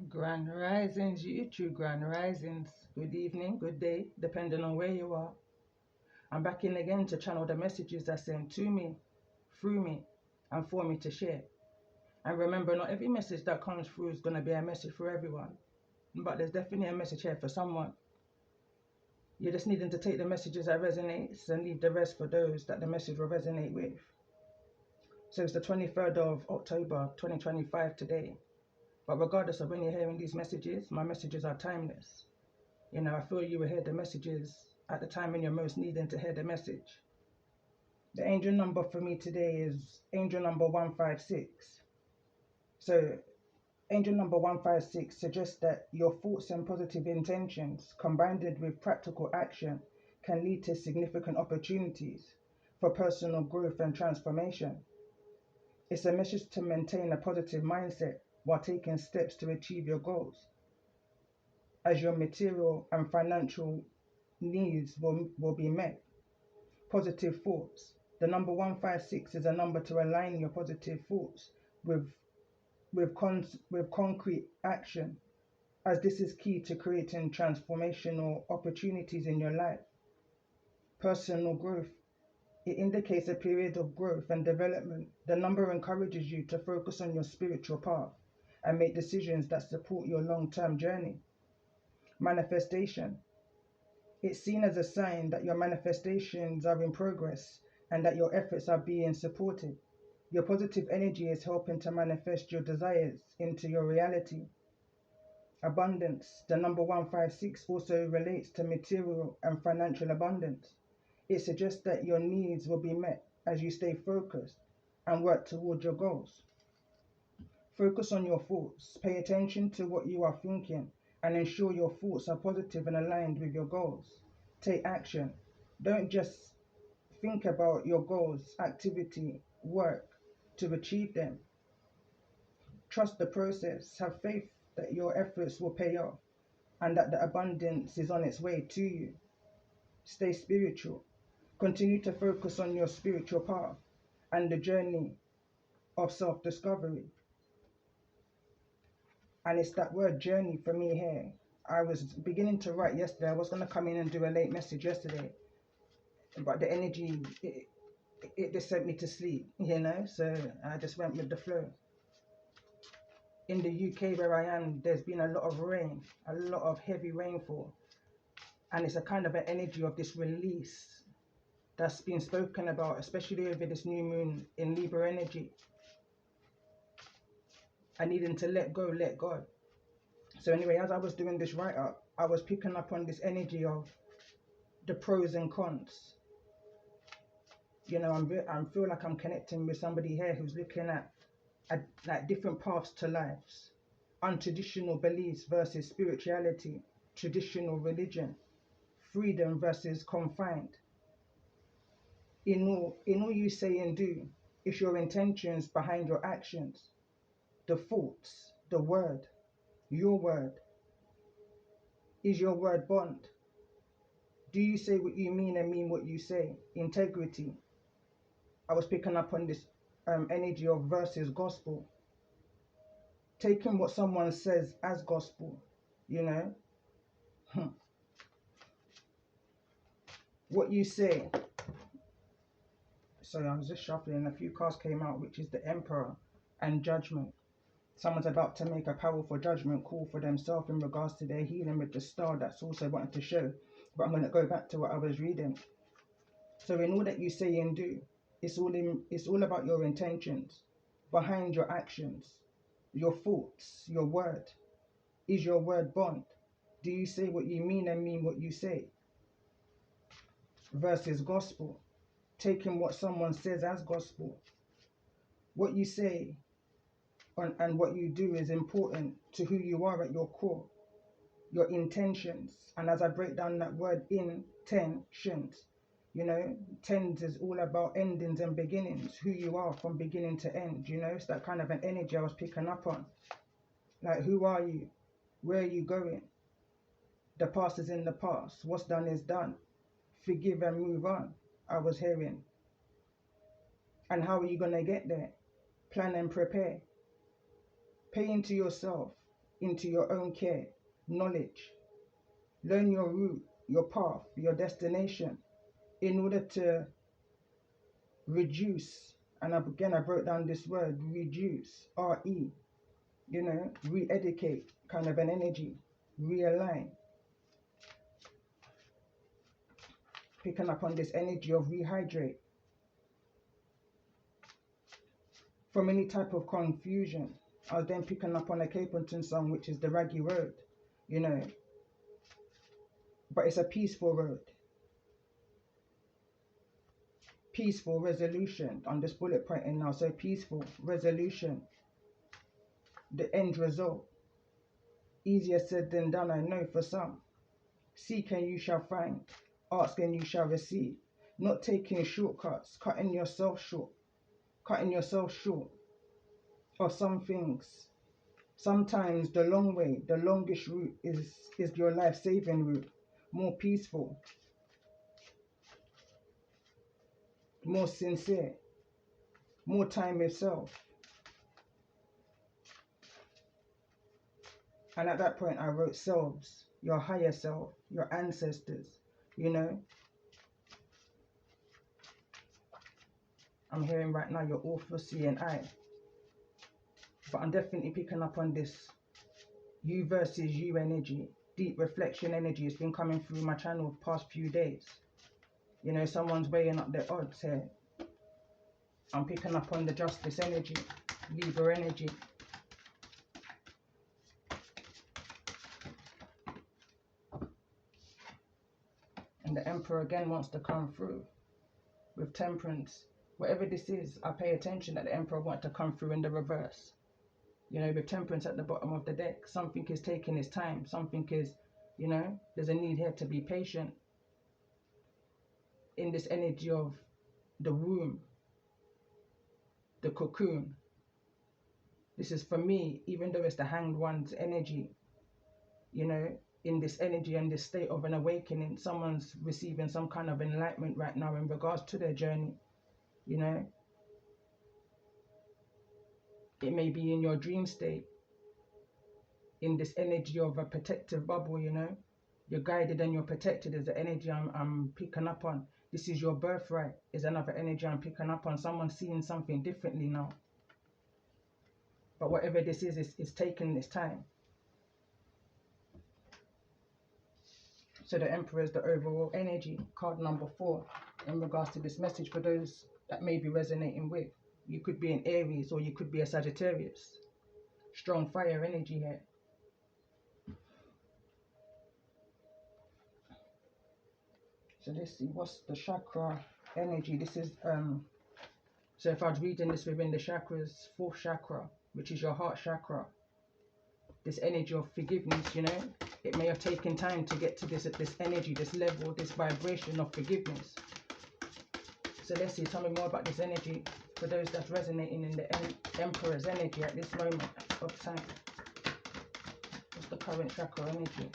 Grand Risings, YouTube Grand Risings. Good evening, good day, depending on where you are. I'm back in again to channel the messages that sent to me, through me, and for me to share. And remember, not every message that comes through is going to be a message for everyone, but there's definitely a message here for someone. You're just needing to take the messages that resonates and leave the rest for those that the message will resonate with. So it's the 23rd of October, 2025 today. But regardless of when you're hearing these messages, my messages are timeless. You know, I feel you will hear the messages at the time when you're most needing to hear the message. The angel number for me today is angel number 156. So angel number 156 suggests that your thoughts and positive intentions combined with practical action can lead to significant opportunities for personal growth and transformation. It's a message to maintain a positive mindset while taking steps to achieve your goals, as your material and financial needs will be met. Positive thoughts. The number 156 is a number to align your positive thoughts with with concrete action, as this is key to creating transformational opportunities in your life. Personal growth. It indicates a period of growth and development. The number encourages you to focus on your spiritual path and make decisions that support your long-term journey. Manifestation. It's seen as a sign that your manifestations are in progress and that your efforts are being supported. Your positive energy is helping to manifest your desires into your reality. Abundance. The number 156 also relates to material and financial abundance. It suggests that your needs will be met as you stay focused and work toward your goals. Focus on your thoughts. Pay attention to what you are thinking and ensure your thoughts are positive and aligned with your goals. Take action. Don't just think about your goals, activity, work to achieve them. Trust the process. Have faith that your efforts will pay off and that the abundance is on its way to you. Stay spiritual. Continue to focus on your spiritual path and the journey of self-discovery. And it's that word journey for me here. I was beginning to write yesterday. I was going to come in and do a late message yesterday, but the energy, it just sent me to sleep, you know, so I just went with the flow. In the UK where I am, there's been a lot of rain, a lot of heavy rainfall, and it's a kind of an energy of this release that's been spoken about, especially over this new moon in Libra energy. I needing to let go, let God. So anyway, as I was doing this write-up, I was picking up on this energy of the pros and cons. You know, I feel like I'm connecting with somebody here who's looking at like different paths to lives, untraditional beliefs versus spirituality, traditional religion, freedom versus confined. In all you say and do, it's your intentions behind your actions, the thoughts, the word, your word. Is your word bond? Do you say what you mean and mean what you say? Integrity. I was picking up on this energy of versus gospel. Taking what someone says as gospel, you know. What you say. So I was just shuffling. A few cards came out, which is the Emperor and Judgment. Someone's about to make a powerful judgment call for themselves in regards to their healing with the star. That's also wanted to show. But I'm going to go back to what I was reading. So in all that you say and do, it's all about your intentions behind your actions, your thoughts, your word. Is your word bond? Do you say what you mean and mean what you say? Versus gospel. Taking what someone says as gospel. What you say and what you do is important to who you are at your core, your intentions. And as I break down that word intentions, you know, tens is all about endings and beginnings, who you are from beginning to end, you know. It's that kind of an energy I was picking up on. Like, who are you? Where are you going? The past is in the past. What's done is done. Forgive and move on, I was hearing. And how are you going to get there? Plan and prepare. Pay into yourself. into your own care, knowledge. Learn your route, your path, your destination in order to reduce. And again, I broke down this word, reduce, R-E, re-educate kind of an energy, realign. Picking up on this energy of rehydrate. From any type of confusion. I was then picking up on a Capleton song, which is the Raggy Road, but it's a peaceful road. Peaceful resolution. I'm just bullet pointing now. So peaceful resolution. The end result. Easier said than done, I know for some. Seek and you shall find. Ask and you shall receive. Not taking shortcuts. Cutting yourself short. Cutting yourself short of some things. Sometimes the long way, the longest route is your life-saving route. More peaceful. More sincere. More time with self. And at that point I wrote selves, your higher self, your ancestors, I'm hearing right now your orthodoxy and I. But I'm definitely picking up on this you versus you energy, deep reflection energy. It's been coming through my channel the past few days. Someone's weighing up their odds here. I'm picking up on the justice energy, Libra energy. And the Emperor again wants to come through with temperance. Whatever this is, I pay attention that the Emperor wants to come through in the reverse. With temperance at the bottom of the deck, something is taking its time. Something is, there's a need here to be patient. In this energy of the womb, the cocoon. This is for me, even though it's the Hanged One's energy, in this energy and this state of an awakening, someone's receiving some kind of enlightenment right now in regards to their journey. It may be in your dream state, in this energy of a protective bubble, You're guided and you're protected is the energy I'm picking up on. This is your birthright is another energy I'm picking up on. Someone's seeing something differently now. But whatever this is taking its time. So the Emperor is the overall energy, card number 4, in regards to this message for those that may be resonating with. You could be an Aries or you could be a Sagittarius. Strong fire energy here. So let's see, what's the chakra energy? This is, so if I was reading this within the chakras, 4th chakra, which is your heart chakra. This energy of forgiveness, it may have taken time to get to this energy, this level, this vibration of forgiveness. So let's see, tell me more about this energy for those that's resonating in the Emperor's energy at this moment of time. What's the current chakra energy?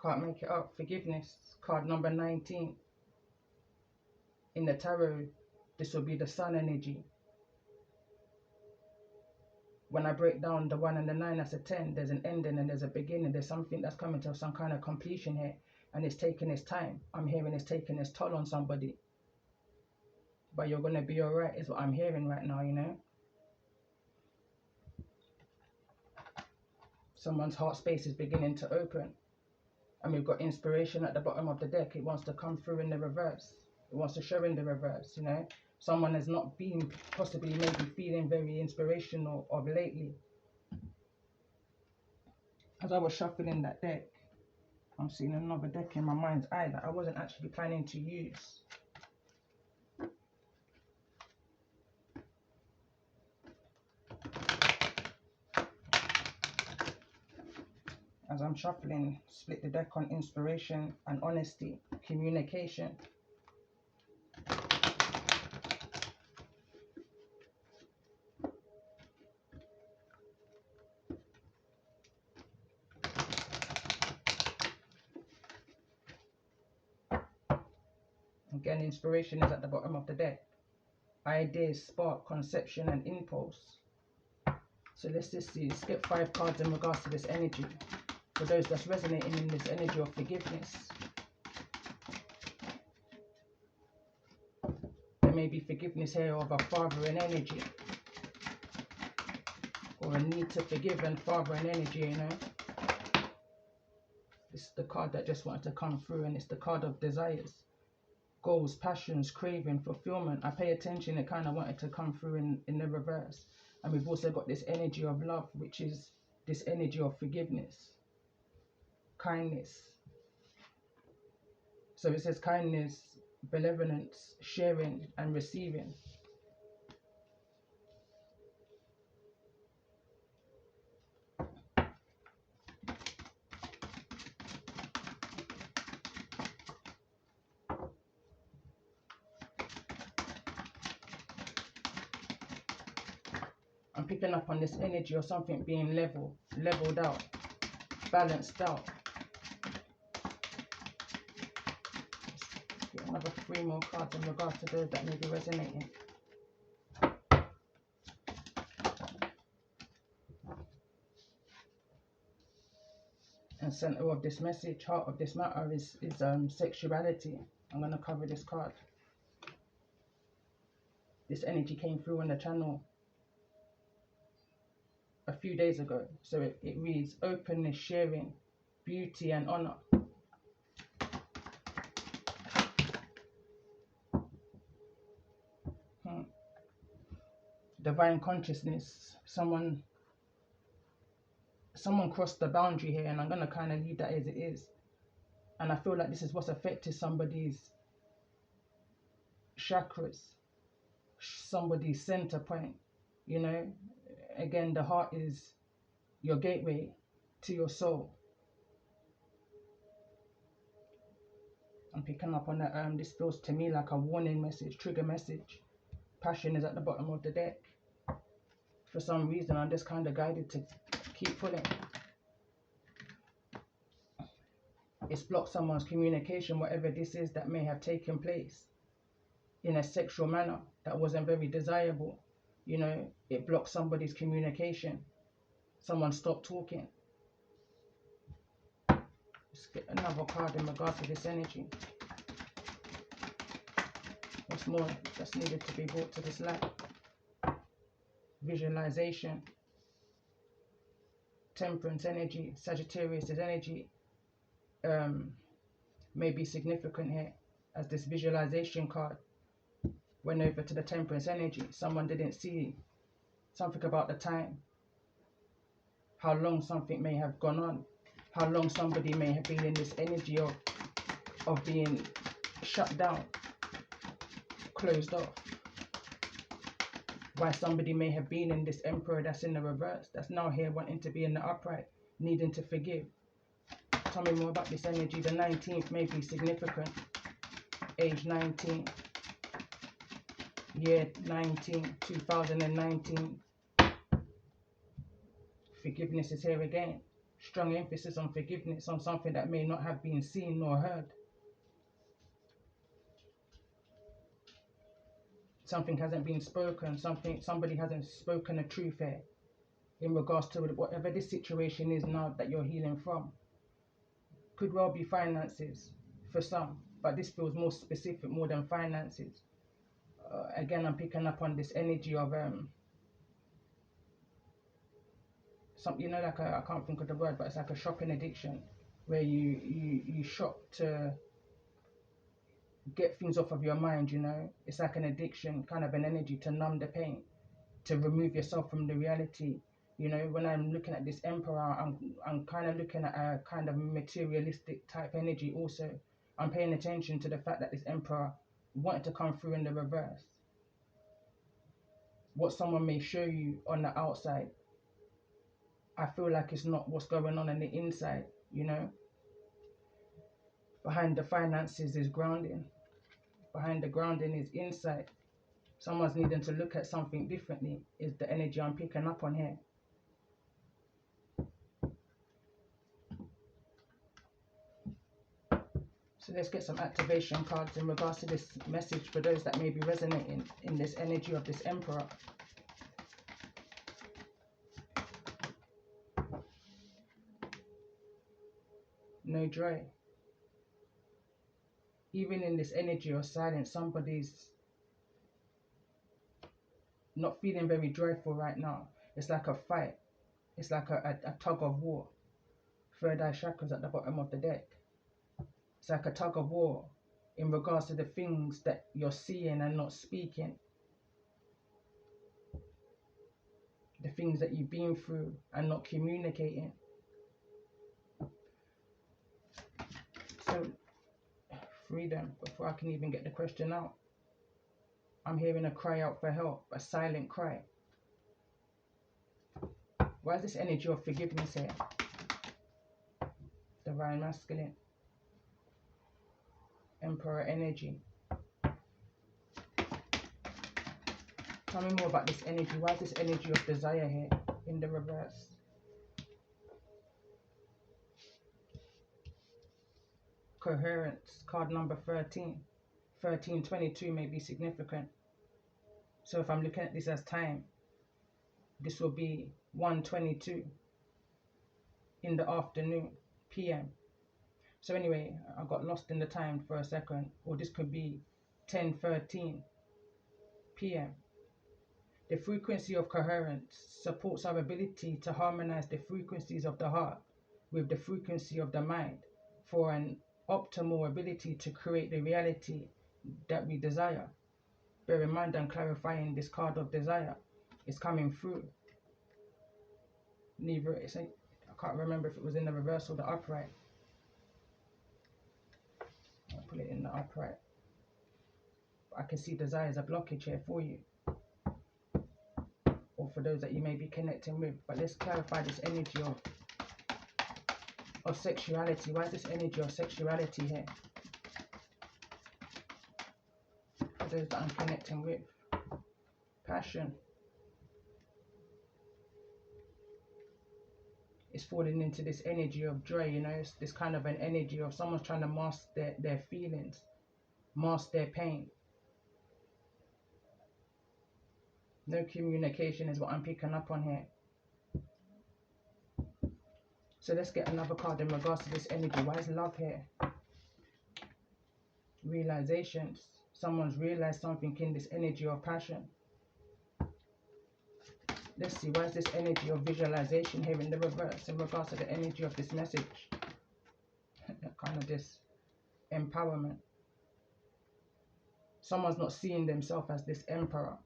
Can't make it up. Forgiveness. Card number 19. In the tarot, this will be the sun energy. When I break down the 1 and the 9 as a 10, there's an ending and there's a beginning. There's something that's coming to some kind of completion here. And it's taking its time. I'm hearing it's taking its toll on somebody. But you're going to be alright is what I'm hearing right now, Someone's heart space is beginning to open. And we've got inspiration at the bottom of the deck. It wants to come through in the reverse. It wants to show in the reverse, Someone has not been possibly maybe feeling very inspirational of lately. As I was shuffling that deck, I'm seeing another deck in my mind's eye that I wasn't actually planning to use. As I'm shuffling, split the deck on inspiration and honesty, communication. Again, inspiration is at the bottom of the deck. Ideas, spark, conception, and impulse. So let's just see. Let's get 5 cards in regards to this energy. For those that's resonating in this energy of forgiveness. There may be forgiveness here of a fathering energy. Or a need to forgive and fathering energy, you know. This is the card that just wanted to come through, and it's the card of desires. Goals, passions, craving, fulfillment. I pay attention, it kind of wanted to come through in the reverse. And we've also got this energy of love, which is this energy of forgiveness, kindness. So it says kindness, benevolence, sharing, and receiving. I'm picking up on this energy of something being leveled out, balanced out. Get another 3 more cards in regards to those that may be resonating. And center of this message, heart of this matter is sexuality. I'm going to cover this card. This energy came through on the channel a few days ago. So it reads openness, sharing, beauty and honor. Divine consciousness. Someone crossed the boundary here, and I'm going to kind of leave that as it is. And I feel like this is what's affected somebody's chakras, somebody's center point, you know. Again, the heart is your gateway to your soul. I'm picking up on that. This feels to me like a warning message, trigger message. Passion is at the bottom of the deck. For some reason, I'm just kind of guided to keep pulling. It's blocked someone's communication, whatever this is that may have taken place in a sexual manner that wasn't very desirable. You know, it blocked somebody's communication. Someone stopped talking. Let's get another card in regards to this energy. What's more that's needed to be brought to this light? Visualization. Temperance energy, Sagittarius energy may be significant here, as this visualization card went over to the Temperance energy. Someone didn't see something about the time, how long something may have gone on, how long somebody may have been in this energy of being shut down, closed off. Why somebody may have been in this Emperor that's in the reverse, that's now here wanting to be in the upright, needing to forgive. Tell me more about this energy. The 19th may be significant. Age 19. Year 19, 2019. Forgiveness is here again. Strong emphasis on forgiveness, on something that may not have been seen nor heard. Something hasn't been spoken. Somebody hasn't spoken the truth here in regards to whatever this situation is now that you're healing from. Could well be finances for some, but this feels more specific, more than finances. Again, I'm picking up on this energy of you know, like I can't think of the word, but it's like a shopping addiction, where you shop to get things off of your mind. You know, it's like an addiction, kind of an energy to numb the pain, to remove yourself from the reality. You know, when I'm looking at this Emperor, I'm kind of looking at a kind of materialistic type energy also. I'm paying attention to the fact that this Emperor wanted to come through in the reverse. What someone may show you on the outside, I feel like it's not what's going on the inside. you know. Behind the finances is grounding. Behind the grounding is insight. Someone's needing to look at something differently, is the energy I'm picking up on here. So let's get some activation cards in regards to this message for those that may be resonating in this energy of this Emperor. No joy. Even in this energy of silence, somebody's not feeling very joyful right now. It's like a fight. It's like a tug of war. Third eye chakras at the bottom of the deck. It's like a tug of war in regards to the things that you're seeing and not speaking. The things that you've been through and not communicating. So, freedom, before I can even get the question out. I'm hearing a cry out for help, a silent cry. Why is this energy of forgiveness here? Divine masculine. Emperor energy. Tell me more about this energy. Why is this energy of desire here in the reverse? Coherence, card number 13. 1322 may be significant. So if I'm looking at this as time, this will be 1:22 in the afternoon, PM. So anyway, I got lost in the time for a second, or this could be 10:13 PM. The frequency of coherence supports our ability to harmonize the frequencies of the heart with the frequency of the mind for an optimal ability to create the reality that we desire. Bear in mind, I'm clarifying this card of desire. It's coming through. Neither, I can't remember if it was in the reverse or the upright. I'll put it in the upright. But I can see desire as a blockage here for you, or for those that you may be connecting with. But let's clarify this energy of sexuality. Why is this energy of sexuality here? For those that I'm connecting with. Passion. It's falling into this energy of joy, you know. It's this kind of an energy of someone's trying to mask their feelings, mask their pain. No communication is what I'm picking up on here. So let's get another card in regards to this energy. Why is love here? Realizations. Someone's realized something in this energy of passion. Let's see, why is this energy of visualization here in the reverse in regards to the energy of this message? Kind of this empowerment. Someone's not seeing themselves as this emperor.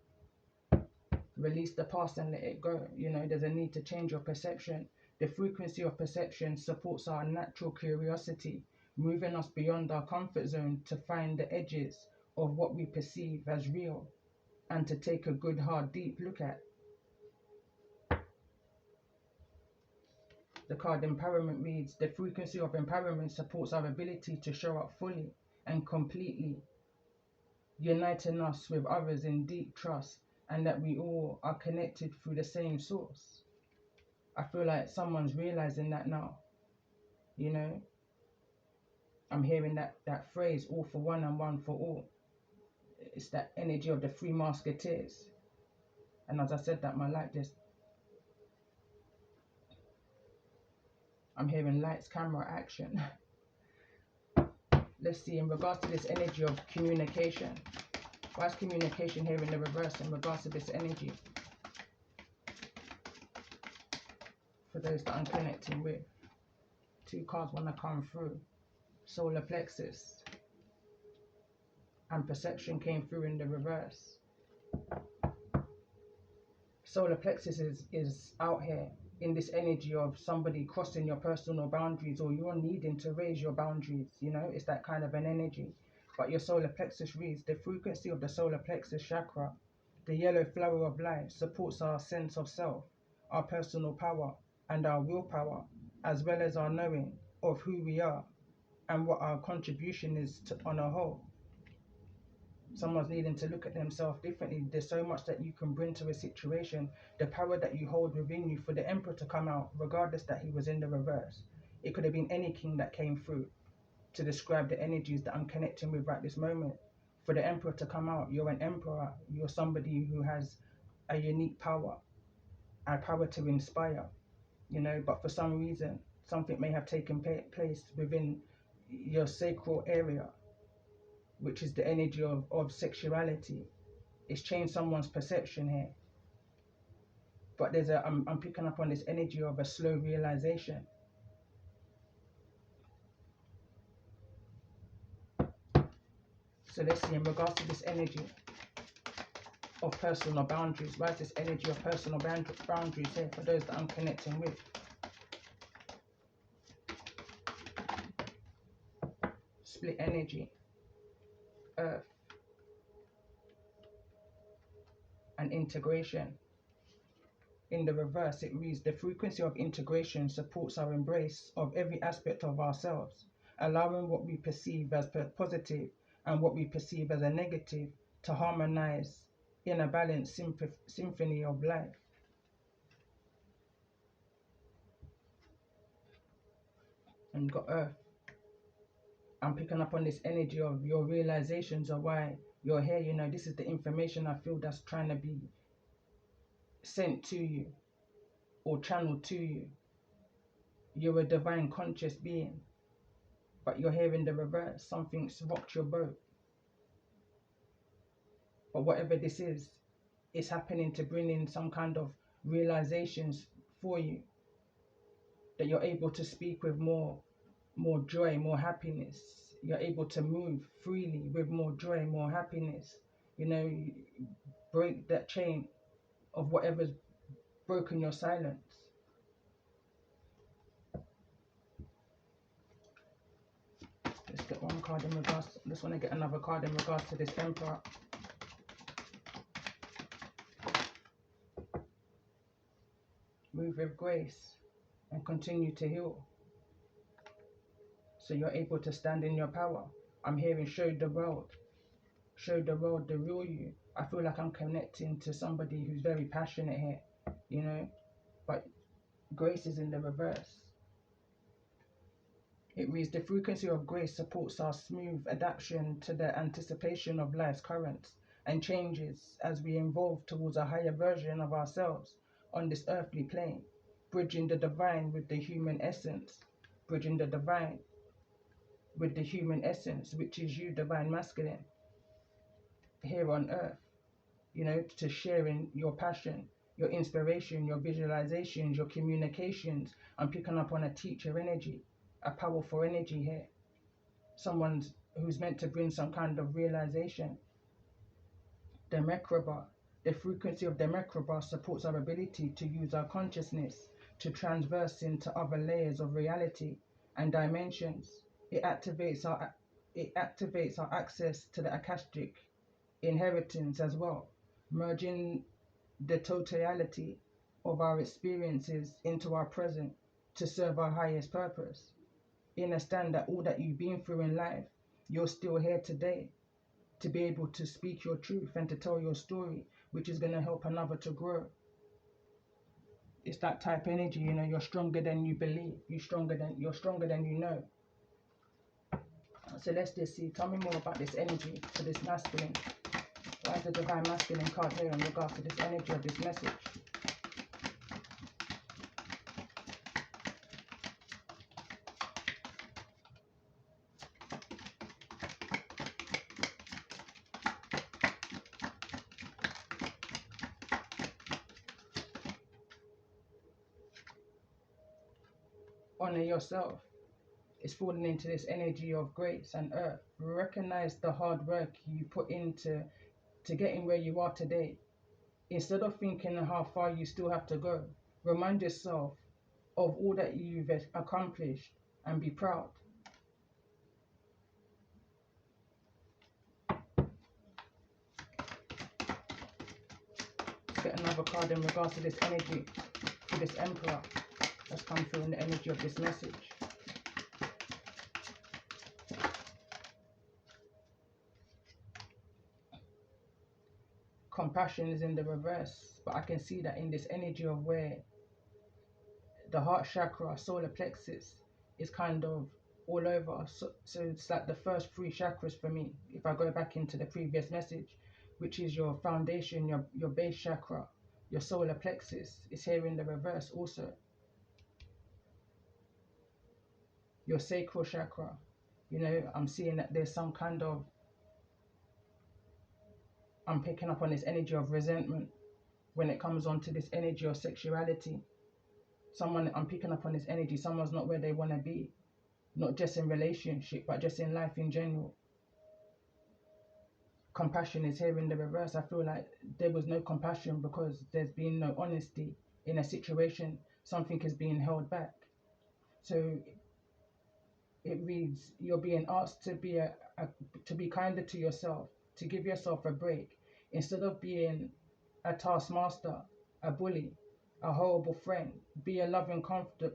Release the past and let it go. You know, there's a need to change your perception. The frequency of perception supports our natural curiosity, moving us beyond our comfort zone to find the edges of what we perceive as real and to take a good, hard, deep look at. The card empowerment reads, the frequency of empowerment supports our ability to show up fully and completely, uniting us with others in deep trust, and that we all are connected through the same source. I feel like someone's realizing that now. You know, I'm hearing that phrase, all for one and one for all. It's that energy of the three musketeers. And as I said that, my light just, I'm hearing lights, camera, action. Let's see, in regards to this energy of communication. Why is communication here in the reverse in regards to this energy? For those that I'm connecting with. Two cards want to come through. Solar plexus. And perception came through in the reverse. Solar plexus is out here in this energy of somebody crossing your personal boundaries, or you're needing to raise your boundaries. You know, it's that kind of an energy. But your solar plexus reads, the frequency of the solar plexus chakra, the yellow flower of life, supports our sense of self, our personal power, and our willpower, as well as our knowing of who we are and what our contribution is to, on a whole. Someone's needing to look at themselves differently. There's so much that you can bring to a situation, the power that you hold within you. For the Emperor to come out, regardless that he was in the reverse, it could have been any king that came through to describe the energies that I'm connecting with right this moment. For the Emperor to come out, you're an emperor, you're somebody who has a unique power, a power to inspire, you know, but for some reason, something may have taken place within your sacral area, which is the energy of sexuality. It's changed someone's perception here. But I'm picking up on this energy of a slow realization. So let's see, in regards to this energy of personal boundaries, why is this energy of personal boundaries here for those that I'm connecting with? Split energy, earth, and integration. In the reverse, it reads, the frequency of integration supports our embrace of every aspect of ourselves, allowing what we perceive as positive and what we perceive as a negative to harmonize in a balanced symphony of life. And you've got earth. I'm picking up on this energy of your realizations of why you're here. You know, this is the information I feel that's trying to be sent to you or channeled to you. You're a divine conscious being, but you're here in the reverse. Something's rocked your boat. But whatever this is, it's happening to bring in some kind of realizations for you, that you're able to speak with more joy, more happiness. You're able to move freely with more joy, more happiness. You know, break that chain of whatever's broken your silence. Let's get one card in regards. Just want to get another card in regards to this Emperor. Move with grace and continue to heal, so you're able to stand in your power. I'm hearing show the world the real you. I feel like I'm connecting to somebody who's very passionate here, you know, but grace is in the reverse. It reads, the frequency of grace supports our smooth adaptation to the anticipation of life's currents and changes as we evolve towards a higher version of ourselves on this earthly plane, bridging the divine with the human essence, bridging the divine with the human essence, which is you, divine masculine, here on earth, you know, to sharing your passion, your inspiration, your visualizations, your communications. I'm picking up on a teacher energy, a powerful energy here. Someone who's meant to bring some kind of realization. The Merkaba, the frequency of the Merkaba supports our ability to use our consciousness to transverse into other layers of reality and dimensions. It activates our access to the Akashic inheritance as well, merging the totality of our experiences into our present to serve our highest purpose. Understand that all that you've been through in life, you're still here today to be able to speak your truth and to tell your story, which is going to help another to grow. It's that type of energy, you know, you're stronger than you believe, you're stronger than you know. So let's just see, tell me more about this energy for this masculine. Why is the divine masculine card here in regards to this energy of this message? Honor yourself. It's falling into this energy of grace and earth. Recognize the hard work you put into getting where you are today. Instead of thinking how far you still have to go, remind yourself of all that you've accomplished and be proud. Let's get another card in regards to this energy for this Emperor that's come through in the energy of this message. compassion is in the reverse, but I can see that in this energy of where the heart chakra, solar plexus, is kind of all over. So it's like the first three chakras for me. If I go back into the previous message, which is your foundation, your base chakra, your solar plexus, is here in the reverse also. Your sacral chakra, you know, I'm seeing that there's some kind of, I'm picking up on this energy of resentment when it comes on to this energy of sexuality. I'm picking up on this energy, someone's not where they want to be, not just in relationship, but just in life in general. Compassion is here in the reverse. I feel like there was no compassion because there's been no honesty in a situation. Something is being held back. So it reads, you're being asked to be kinder to yourself, to give yourself a break, instead of being a taskmaster, a bully, a horrible friend. Be a loving comforter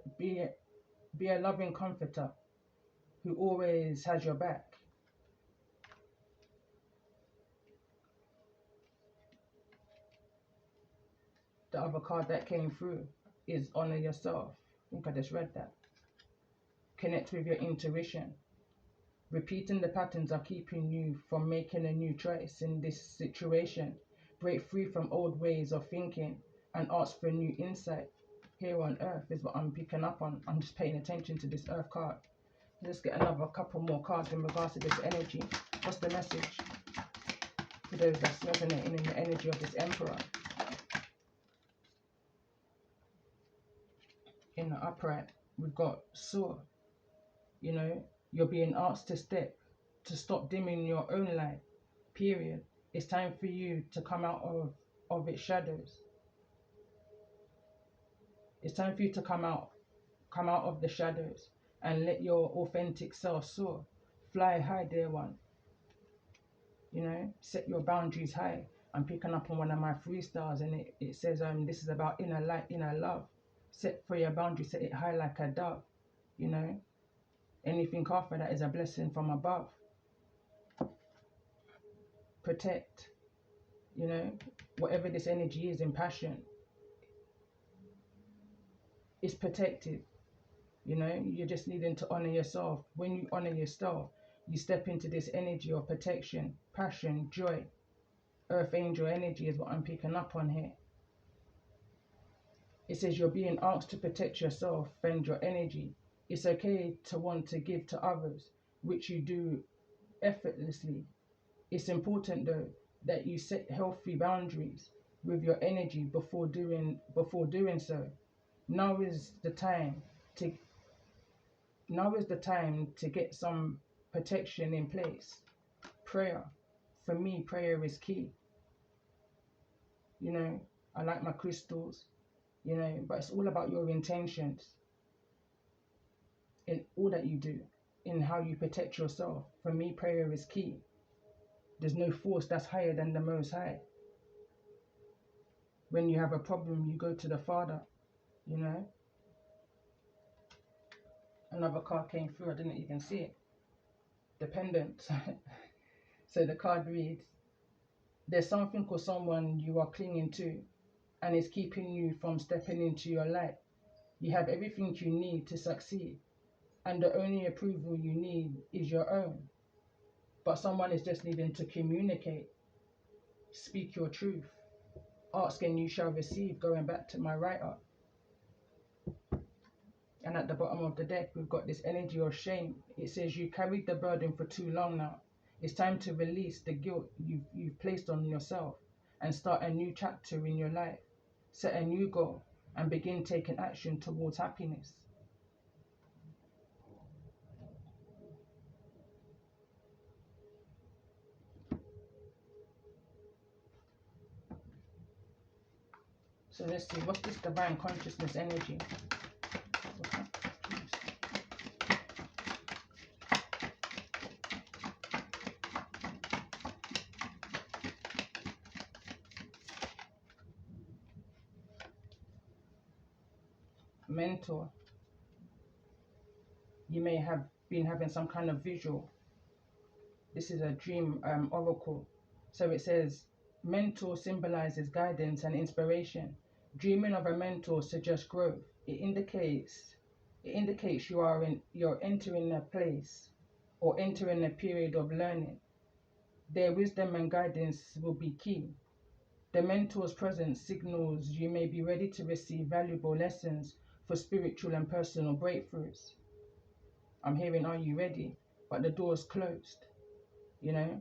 who always has your back. The other card that came through is honor yourself. I think I just read that. Connect with your intuition. Repeating the patterns are keeping you from making a new choice in this situation. Break free from old ways of thinking and ask for new insight. Here on earth is what I'm picking up on. I'm just paying attention to this earth card. Let's get another couple more cards in regards to this energy. What's the message for those that's resonating in the energy of this emperor? In the upright, we've got soar. You know, you're being asked to stop dimming your own light. Period. It's time for you to come out of its shadows. It's time for you to come out of the shadows and let your authentic self soar. Fly high, dear one. You know, set your boundaries high. I'm picking up on one of my freestyles, and it says this is about inner light, inner love. Set for your boundaries, set it high like a dove. You know, anything after that is a blessing from above. Protect. You know, whatever this energy is in passion, it's protected. You know, you're just needing to honor yourself. When you honor yourself, you step into this energy of protection, passion, joy. Earth angel energy is what I'm picking up on here. It says you're being asked to protect yourself and your energy. It's okay to want to give to others, which you do effortlessly. It's important though that you set healthy boundaries with your energy before doing so. Now is the time to get some protection in place. Prayer. For me, prayer is key. You know, I like my crystals, you know, but it's all about your intentions in all that you do, in how you protect yourself. For me, prayer is key. There's no force that's higher than the Most High. When you have a problem, you go to the Father, you know. Another card came through, I didn't even see it. Dependent. So the card reads, there's something or someone you are clinging to and it's keeping you from stepping into your light. You have everything you need to succeed, and the only approval you need is your own. But someone is just needing to communicate. Speak your truth. Ask and you shall receive, going back to my write-up. And at the bottom of the deck, we've got this energy of shame. It says you carried the burden for too long now. It's time to release the guilt you've placed on yourself and start a new chapter in your life. Set a new goal and begin taking action towards happiness. So let's see, what's this divine consciousness energy? Mentor. You may have been having some kind of visual. This is a dream oracle. So it says, Mentor symbolizes guidance and inspiration. Dreaming of a mentor suggests growth. It indicates you're entering a place or entering a period of learning. Their wisdom and guidance will be key. The mentor's presence signals you may be ready to receive valuable lessons for spiritual and personal breakthroughs. I'm hearing, are you ready? But the door's closed, you know?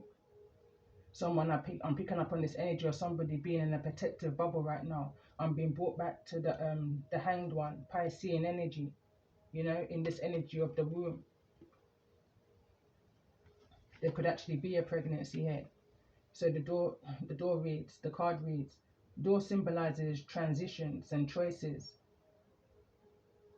I'm picking up on this energy of somebody being in a protective bubble right now. I'm being brought back to the hanged one, Piscean energy, in this energy of the womb. There could actually be a pregnancy here. So the card reads, door symbolizes transitions and choices,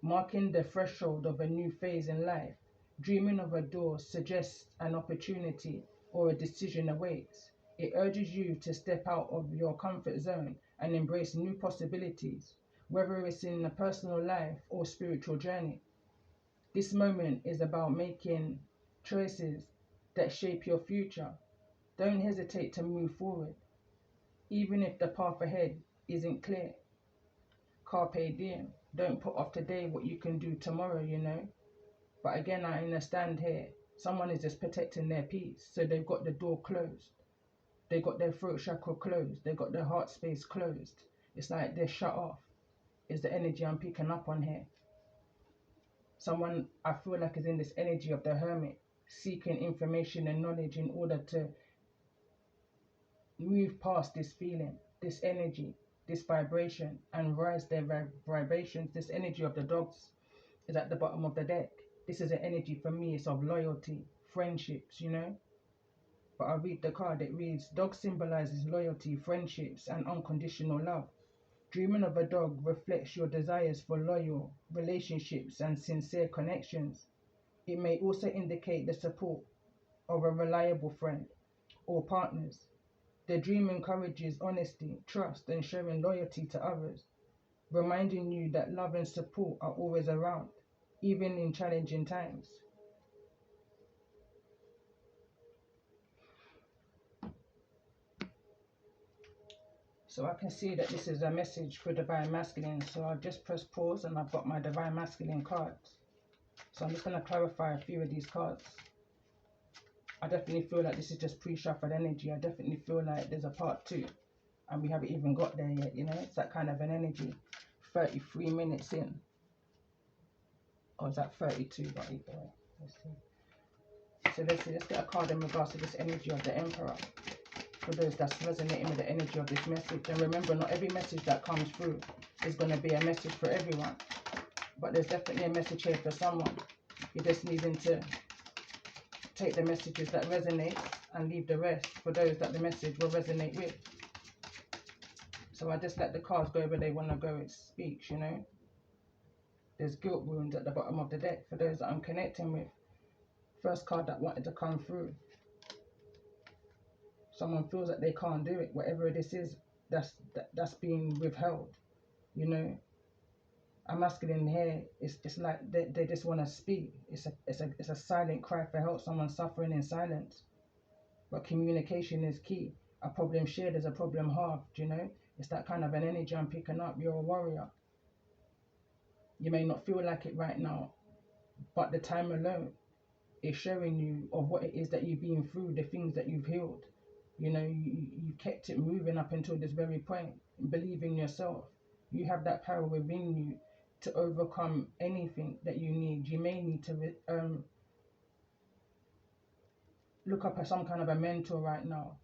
marking the threshold of a new phase in life. Dreaming of a door suggests an opportunity or a decision awaits. It urges you to step out of your comfort zone and embrace new possibilities, whether it's in a personal life or spiritual journey. This moment is about making choices that shape your future. Don't hesitate to move forward, even if the path ahead isn't clear. Carpe diem. Don't put off today what you can do tomorrow. But again, I understand here, someone is just protecting their peace. So they've got the door closed. They got their throat chakra closed. They got their heart space closed. It's like they're shut off. Is the energy I'm picking up on here. Someone, I feel like, is in this energy of the hermit, seeking information and knowledge in order to move past this feeling, this energy, this vibration, and rise their vibrations. This energy of the dogs is at the bottom of the deck. This is an energy for me. It's of loyalty, friendships. But I read the card. It reads, dog symbolizes loyalty, friendships, and unconditional love. Dreaming of a dog reflects your desires for loyal relationships and sincere connections. It may also indicate the support of a reliable friend or partners. The dream encourages honesty, trust, and showing loyalty to others, reminding you that love and support are always around, even in challenging times. So I can see that this is a message for Divine Masculine. So I'll just press pause and I've got my Divine Masculine cards. So I'm just going to clarify a few of these cards. I definitely feel like this is just pre-shuffled energy. I definitely feel like there's a part two and we haven't even got there yet, It's that kind of an energy. 33 minutes in. Or is that 32? But either way, let's see. So let's get a card in regards to this energy of the Emperor. For those that's resonating with the energy of this message. And remember, not every message that comes through is going to be a message for everyone. But there's definitely a message here for someone. You're just needing to take the messages that resonate and leave the rest for those that the message will resonate with. So I just let the cards go where they want to go. It speaks, There's guilt wounds at the bottom of the deck for those that I'm connecting with. First card that wanted to come through. Someone feels that they can't do it, whatever this is that's being withheld, A masculine here, it's like they just want to speak. It's a silent cry for help. Someone suffering in silence. But communication is key. A problem shared is a problem halved, It's that kind of an energy I'm picking up. You're a warrior. You may not feel like it right now, but the time alone is showing you of what it is that you've been through, the things that you've healed. You kept it moving up until this very point. Believe in yourself. You have that power within you to overcome anything that you need. You may need to look up at some kind of a mentor right now.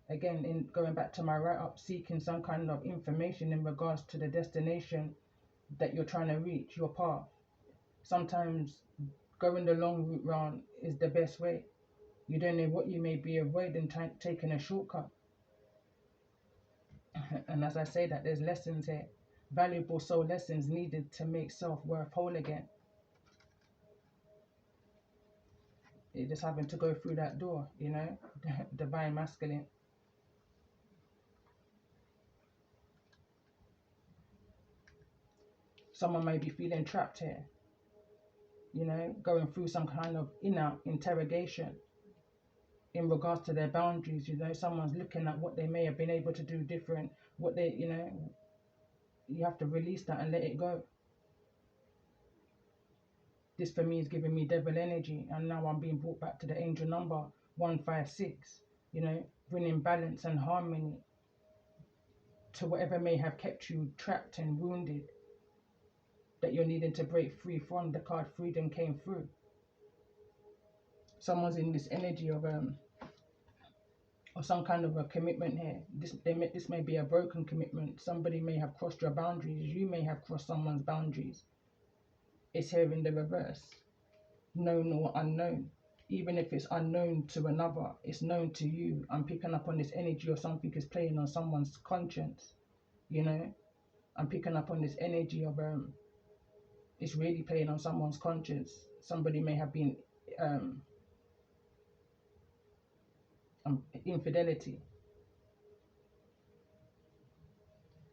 Again, in going back to my write-up, seeking some kind of information in regards to the destination that you're trying to reach, your path. Sometimes going the long route round is the best way. You don't know what you may be avoiding taking a shortcut. And as I say that, there's lessons here. Valuable soul lessons needed to make self-worth whole again. You're just having to go through that door, Divine Masculine. Someone may be feeling trapped here, going through some kind of inner interrogation in regards to their boundaries. Someone's looking at what they may have been able to do different, what they, you have to release that and let it go. This for me is giving me devil energy, and now I'm being brought back to the angel number 156, bringing balance and harmony to whatever may have kept you trapped and wounded, that you're needing to break free from. The card freedom came through. Someone's in this energy of some kind of a commitment here. This may be a broken commitment. Somebody may have crossed your boundaries. You may have crossed someone's boundaries. It's here in the reverse. Known or unknown. Even if it's unknown to another, it's known to you. I'm picking up on this energy of something is playing on someone's conscience. I'm picking up on this energy of it's really playing on someone's conscience. Somebody may have been infidelity,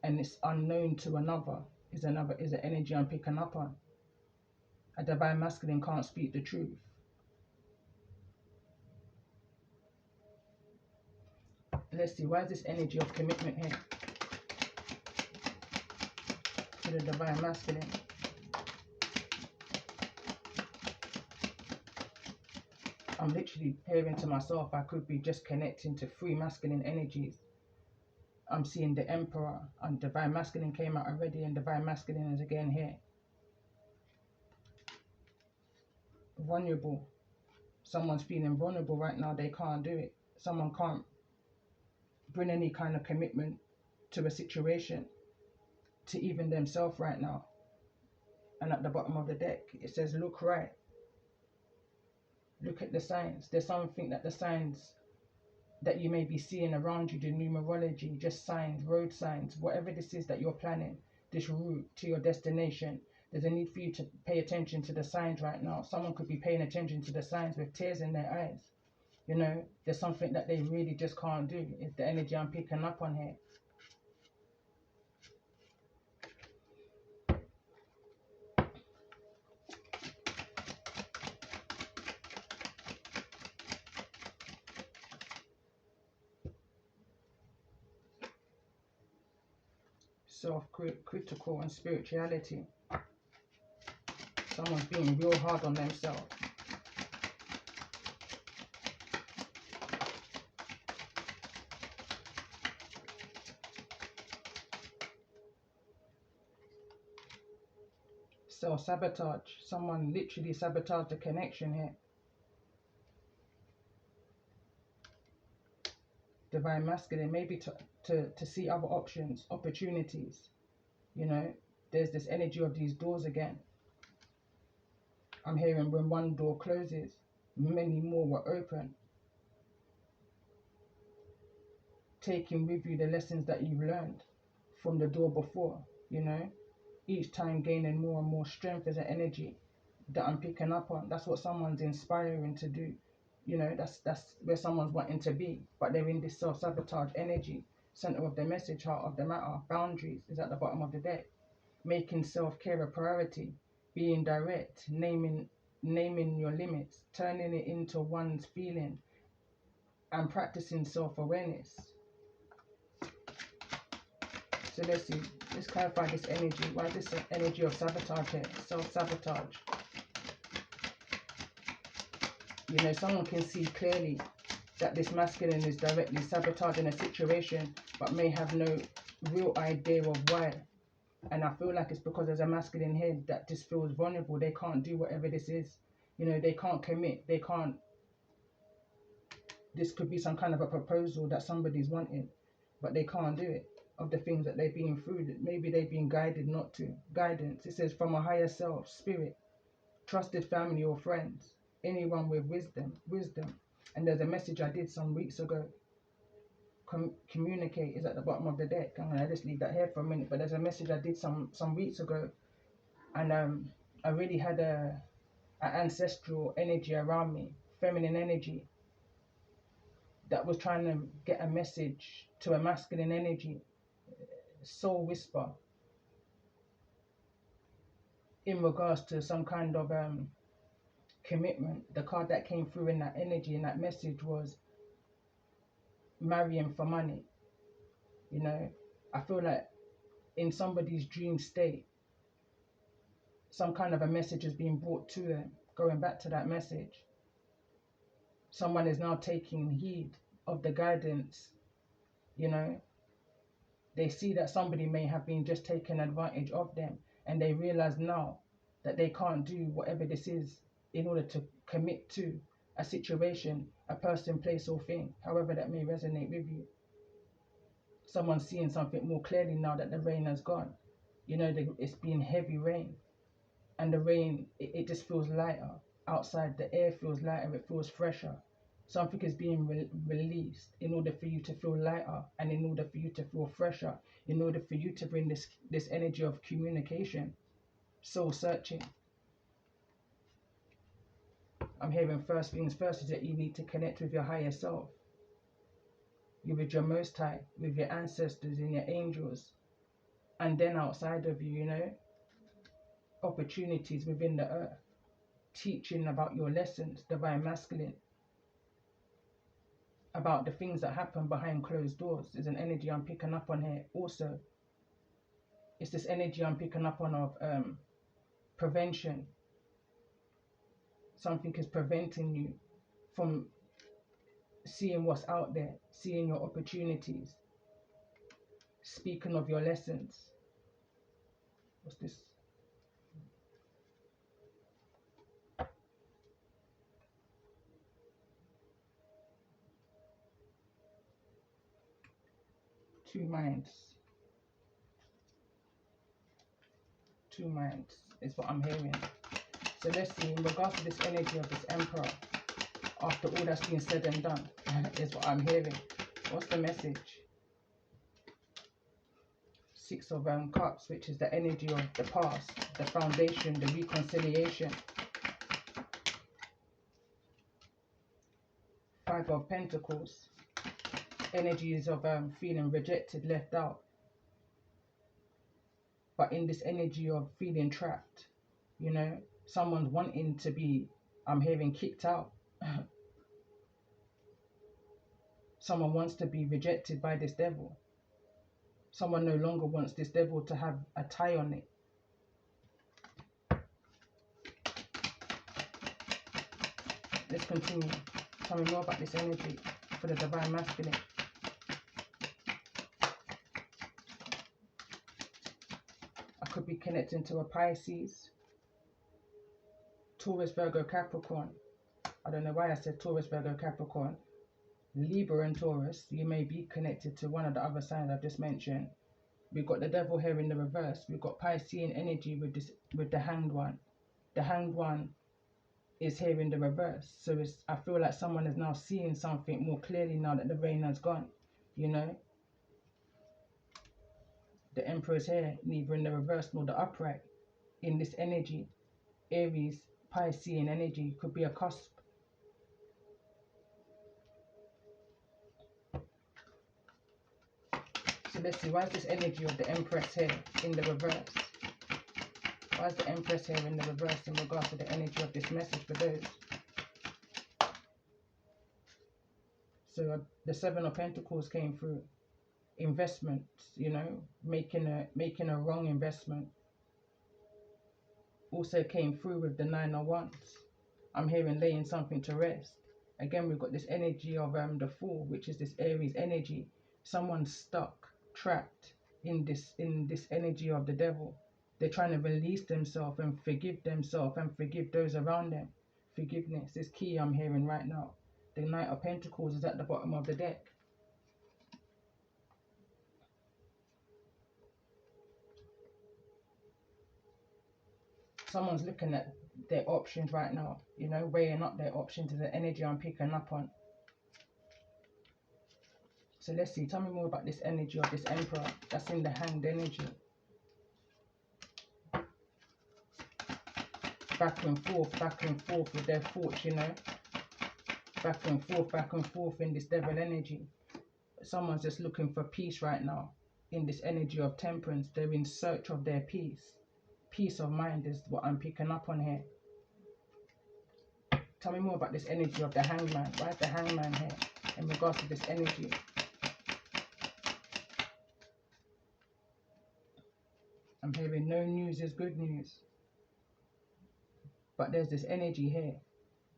and it's unknown to another. Is an energy I'm picking up on. A divine masculine can't speak the truth. Let's see, why is this energy of commitment here to the divine masculine? I'm literally hearing to myself, I could be just connecting to three masculine energies. I'm seeing the Emperor, and divine masculine came out already, and divine masculine is again here. Vulnerable. Someone's feeling vulnerable right now. They can't do it. Someone can't bring any kind of commitment to a situation, to even themselves right now. And at the bottom of the deck, it says, look right. Look at the signs. There's something that the signs that you may be seeing around you, the numerology, just signs, road signs, whatever this is that you're planning, this route to your destination. There's a need for you to pay attention to the signs right now. Someone could be paying attention to the signs with tears in their eyes. There's something that they really just can't do. It's the energy I'm picking up on here. Self-critical and spirituality. Someone's being real hard on themselves. Self-sabotage. Someone literally sabotaged the connection here. Divine masculine, maybe to see other options, opportunities. There's this energy of these doors again. I'm hearing when one door closes, many more were open. Taking with you the lessons that you've learned from the door before, each time gaining more and more strength as an energy that I'm picking up on. That's what someone's inspiring to do. That's where someone's wanting to be, but they're in this self-sabotage energy. Center of the message, heart of the matter, boundaries is at the bottom of the deck. Making self-care a priority, being direct, naming your limits, turning it into one's feeling, and practicing self-awareness. So let's see, let's clarify this energy. Why is this energy of sabotage here? Self-sabotage. Someone can see clearly that this masculine is directly sabotaging a situation, but may have no real idea of why. And I feel like it's because there's a masculine here that just feels vulnerable. They can't do whatever this is. They can't commit. They can't. This could be some kind of a proposal that somebody's wanting, but they can't do it. Of the things that they've been through, that maybe they've been guided not to. Guidance. It says from a higher self, spirit, trusted family or friends, anyone with wisdom. And there's a message I did some weeks ago. Communicate is at the bottom of the deck. I'm gonna just leave that here for a minute. But there's a message I did some weeks ago, and I really had an ancestral energy around me, feminine energy, that was trying to get a message to a masculine energy, soul whisper, in regards to some kind of commitment. The card that came through in that energy, in that message, was marrying for money. You know, I feel like in somebody's dream state, some kind of a message is being brought to them. Going back to that message, someone is now taking heed of the guidance. You know, they see that somebody may have been just taking advantage of them, and they realize now that they can't do whatever this is in order to commit to a situation, a person, place, or thing, however that may resonate with you. Someone's seeing something more clearly now that the rain has gone. You know, it's been heavy rain, and the rain, it just feels lighter. Outside, the air feels lighter, it feels fresher. Something is being released in order for you to feel lighter, and in order for you to feel fresher, in order for you to bring this energy of communication, soul searching. I'm hearing first things first is that you need to connect with your higher self, with your Most High, with your ancestors and your angels, and then outside of you, you know, opportunities within the earth, teaching about your lessons, divine masculine, about the things that happen behind closed doors. Is an energy I'm picking up on here. Also, it's this energy I'm picking up on of prevention. Something is preventing you from seeing what's out there, seeing your opportunities, speaking of your lessons. What's this? Two minds. Two minds is what I'm hearing. So let's see, in regards to this energy of this Emperor, after all that's been said and done, is what I'm hearing. What's the message? Six of Cups, which is the energy of the past, the foundation, the reconciliation. Five of Pentacles, energies of feeling rejected, left out. But in this energy of feeling trapped, you know, someone's wanting to be, I'm hearing, kicked out. Someone wants to be rejected by this devil. Someone no longer wants this devil to have a tie on it. Let's continue. Tell me more about this energy for the divine masculine. I could be connecting to a Pisces, Taurus, Virgo, Capricorn. I don't know why I said Taurus, Virgo, Capricorn. Libra and Taurus, you may be connected to one of the other signs I've just mentioned. We've got the devil here in the reverse. We've got Piscean energy with the hanged one. The hanged one is here in the reverse. So I feel like someone is now seeing something more clearly now that the rain has gone. You know? The Emperor is here, neither in the reverse nor the upright. In this energy, Aries, Piscean energy could be a cusp. So let's see, why is this energy of the Empress here in the reverse? Why is the Empress here in the reverse in regards to the energy of this message for those? So the Seven of Pentacles came through. Investments, you know, making a wrong investment. Also came through with the Nine of Wands. I'm hearing laying something to rest. Again, we've got this energy of the Fool, which is this Aries energy. Someone's stuck, trapped in this energy of the devil. They're trying to release themselves and forgive themselves and forgive those around them. Forgiveness is key, I'm hearing right now. The Knight of Pentacles is at the bottom of the deck. Someone's looking at their options right now, you know, weighing up their options is the energy I'm picking up on. So let's see, tell me more about this energy of this Emperor that's in the hanged energy. Back and forth with their thoughts, you know. Back and forth in this devil energy. Someone's just looking for peace right now. In this energy of temperance, they're in search of their peace. Peace of mind is what I'm picking up on here. Tell me more about this energy of the Hangman. Why is the Hangman here? in regards to this energy. I'm hearing no news is good news. But there's this energy here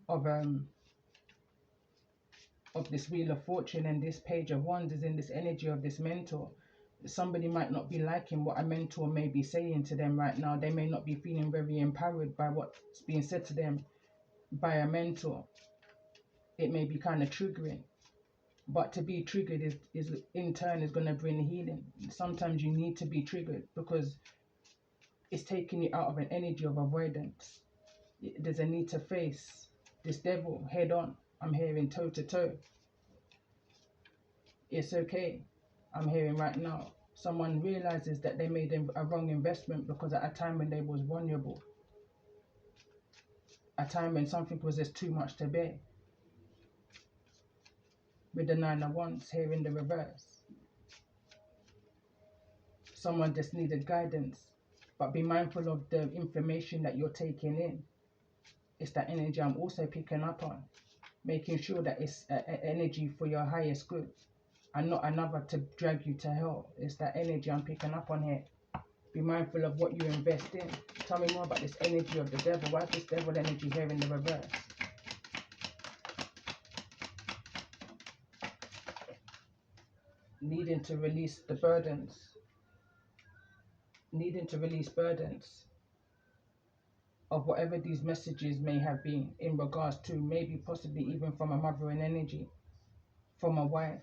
of this Wheel of Fortune, and this Page of Wands is in this energy of this mentor. Somebody might not be liking what a mentor may be saying to them right now. They may not be feeling very empowered by what's being said to them by a mentor. It may be kind of triggering. But to be triggered is in turn is going to bring healing. Sometimes you need to be triggered because it's taking you out of an energy of avoidance. There's a need to face this devil head on. I'm hearing toe to toe. It's okay. I'm hearing right now. Someone realizes that they made a wrong investment because at a time when they was vulnerable. A time when something was just too much to bear. With the 9 of Wands here in the reverse. Someone just needed guidance. But be mindful of the information that you're taking in. It's that energy I'm also picking up on. Making sure that it's an energy for your highest good. And not another to drag you to hell. It's that energy I'm picking up on here. Be mindful of what you invest in. Tell me more about this energy of the devil. Why is this devil energy here in the reverse? Needing to release the burdens. Needing to release burdens of whatever these messages may have been in regards to, maybe possibly even from a mothering energy, from a wife,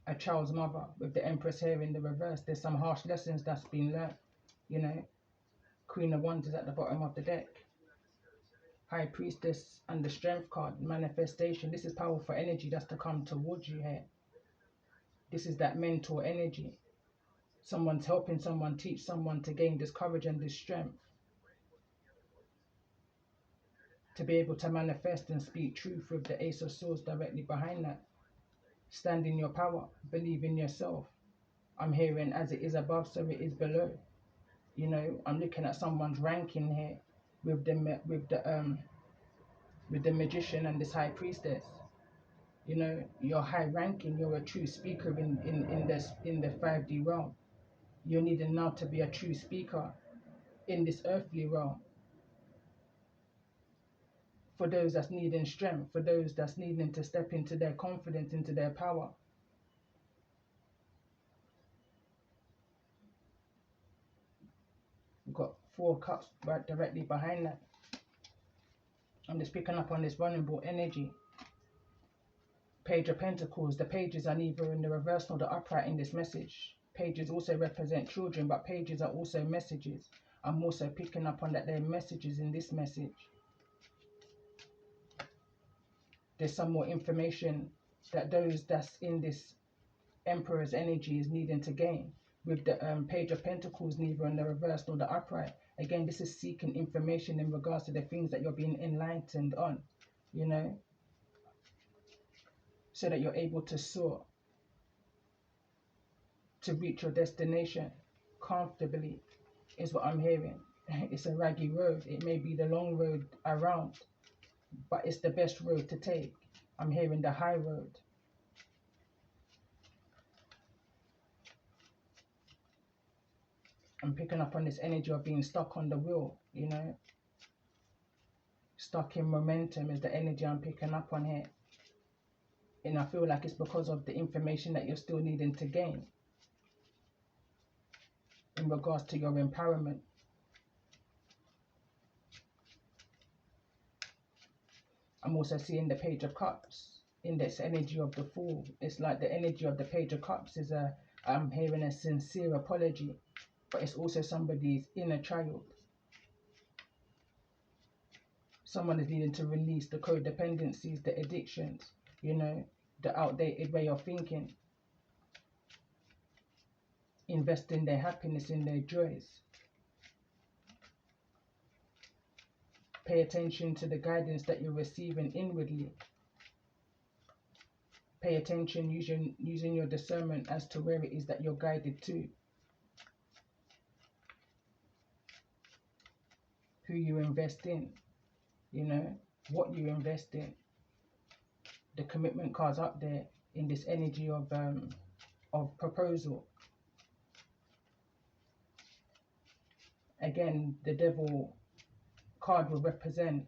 a child's mother, with the Empress here in the reverse. There's some harsh lessons that's been learned, you know. Queen of Wands is at the bottom of the deck. High Priestess and the Strength card, manifestation. This is powerful energy that's to come towards you here. This is that mentor energy. Someone's helping someone, teach someone to gain this courage and this strength. To be able to manifest and speak truth with the Ace of Swords directly behind that. Stand in your power. Believe in yourself. I'm hearing as it is above, so it is below. You know, I'm looking at someone's ranking here with the Magician and this High Priestess. You know, you're high ranking. You're a true speaker in the 5D realm. You're needing now to be a true speaker in this earthly realm. For those that's needing strength, for those that's needing to step into their confidence, into their power. We've got 4 cups right directly behind that. I'm just picking up on this vulnerable energy. Page of Pentacles. The pages are neither in the reverse nor the upright in this message. Pages also represent children, but pages are also messages. I'm also picking up on that there are messages in this message. There's some more information that those that's in this Emperor's energy is needing to gain. With the Page of Pentacles neither in the reverse nor the upright. Again, this is seeking information in regards to the things that you're being enlightened on, you know, so that you're able to soar, to reach your destination comfortably, is what I'm hearing. It's a raggy road. It may be the long road around, but it's the best road to take. I'm hearing the high road. I'm picking up on this energy of being stuck on the wheel, you know. Stuck in momentum is the energy I'm picking up on here. And I feel like it's because of the information that you're still needing to gain in regards to your empowerment. I'm also seeing the Page of Cups in this energy of the Fool. It's like the energy of the Page of Cups is I'm hearing a sincere apology, but it's also somebody's inner child. Someone is needing to release the codependencies, the addictions, you know, the outdated way of thinking. Invest in their happiness, in their joys. Pay attention to the guidance that you're receiving inwardly. Pay attention using your discernment as to where it is that you're guided to. Who you invest in, you know, what you invest in. the commitment cards up there in this energy of proposal. Again, the devil card will represent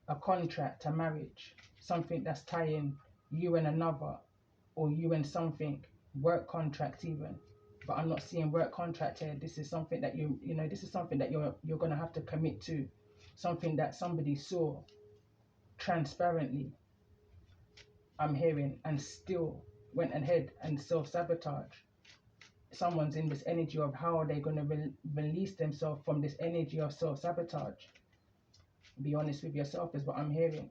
a contract, a marriage, something that's tying you and another, or you and something, work contract even. But I'm not seeing work contract here. This is something that this is something that you're gonna have to commit to, something that somebody saw transparently, I'm hearing, and still went ahead and self-sabotage. Someone's in this energy of how are they going to release themselves from this energy of self-sabotage. Be honest with yourself is what I'm hearing.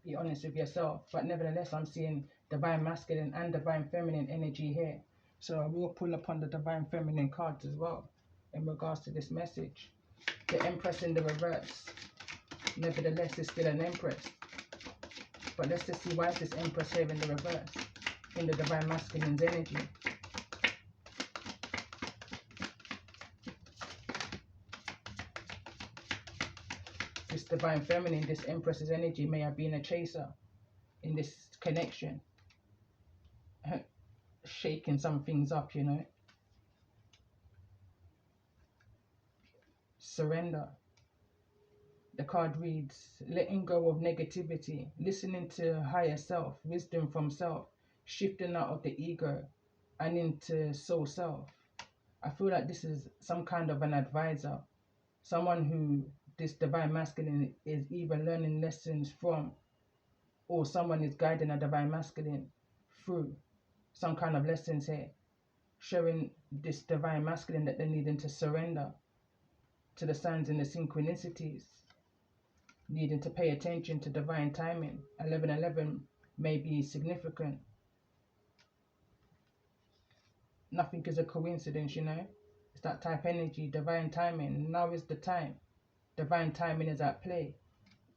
Be honest with yourself. But nevertheless, I'm seeing divine masculine and divine feminine energy here. So I will pull upon the divine feminine cards as well in regards to this message. The Empress in the reverse. Nevertheless, it's still an Empress. But let's just see, why is this Empress here in the reverse, in the divine masculine's energy? This divine feminine, this Empress's energy may have been a chaser in this connection, shaking some things up, Surrender. The card reads, letting go of negativity, listening to higher self, wisdom from self, shifting out of the ego and into soul self. I feel like this is some kind of an advisor, someone who this divine masculine is either learning lessons from, or someone is guiding a divine masculine through some kind of lessons here, showing this divine masculine that they're needing to surrender to the signs and the synchronicities, needing to pay attention to divine timing. 1111 may be significant. Nothing is a coincidence, It's that type energy, divine timing. Now is the time. Divine timing is at play.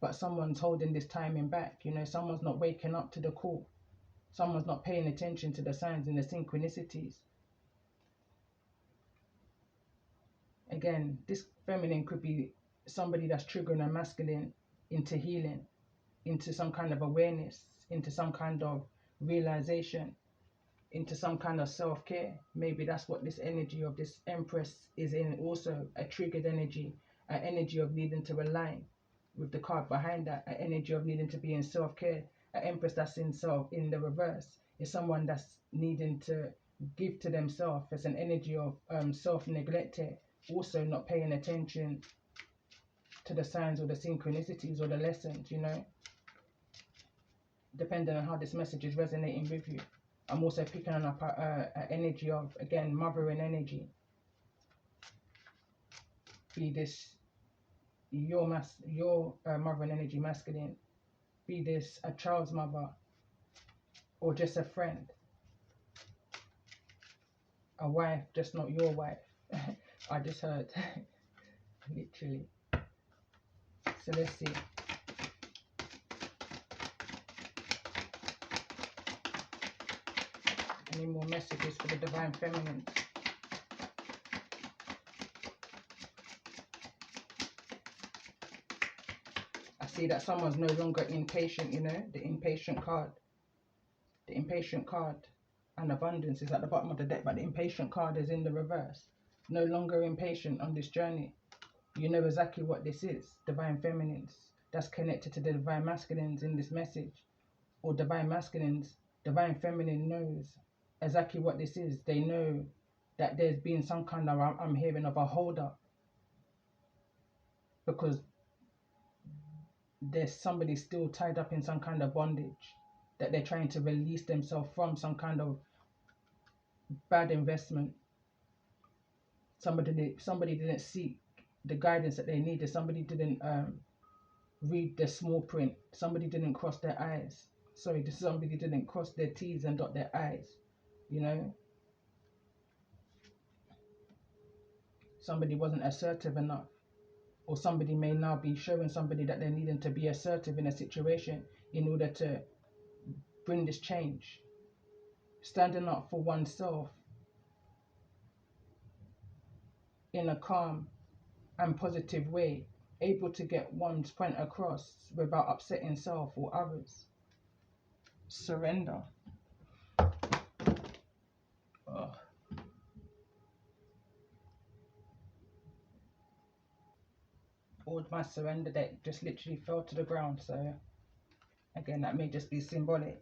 But someone's holding this timing back, Someone's not waking up to the call. Someone's not paying attention to the signs and the synchronicities. Again, this feminine could be somebody that's triggering a masculine into healing, into some kind of awareness, into some kind of realization, into some kind of self-care. Maybe that's what this energy of this Empress is in, also a triggered energy, an energy of needing to align with the card behind that, an energy of needing to be in self-care. An Empress that's in the reverse is someone that's needing to give to themselves. It's an energy of self-neglect here, also not paying attention to the signs or the synchronicities or the lessons, depending on how this message is resonating with you. I'm also picking up an energy of, again, mothering energy. Be this your mothering energy masculine. Be this a child's mother, or just a friend. A wife, just not your wife. I just heard. Literally. So let's see. Any more messages for the divine feminine? I see that someone's no longer impatient, the impatient card. The impatient card and abundance is at the bottom of the deck, but the impatient card is in the reverse. No longer impatient on this journey. You know exactly what this is. Divine feminines. That's connected to the divine masculines in this message. Or divine masculines. Divine feminine knows exactly what this is. They know that there's been some kind of, I'm hearing of a hold up. Because there's somebody still tied up in some kind of bondage that they're trying to release themselves from, some kind of bad investment. Somebody didn't seek the guidance that they needed. Somebody didn't read the small print. Somebody didn't cross their eyes. Somebody didn't cross their T's and dot their I's. Somebody wasn't assertive enough. Or somebody may now be showing somebody that they're needing to be assertive in a situation in order to bring this change. Standing up for oneself in a calm and positive way able to get one's point across without upsetting self or others. Surrender. Ugh. All my surrender deck just literally fell to the ground, so again, that may just be symbolic.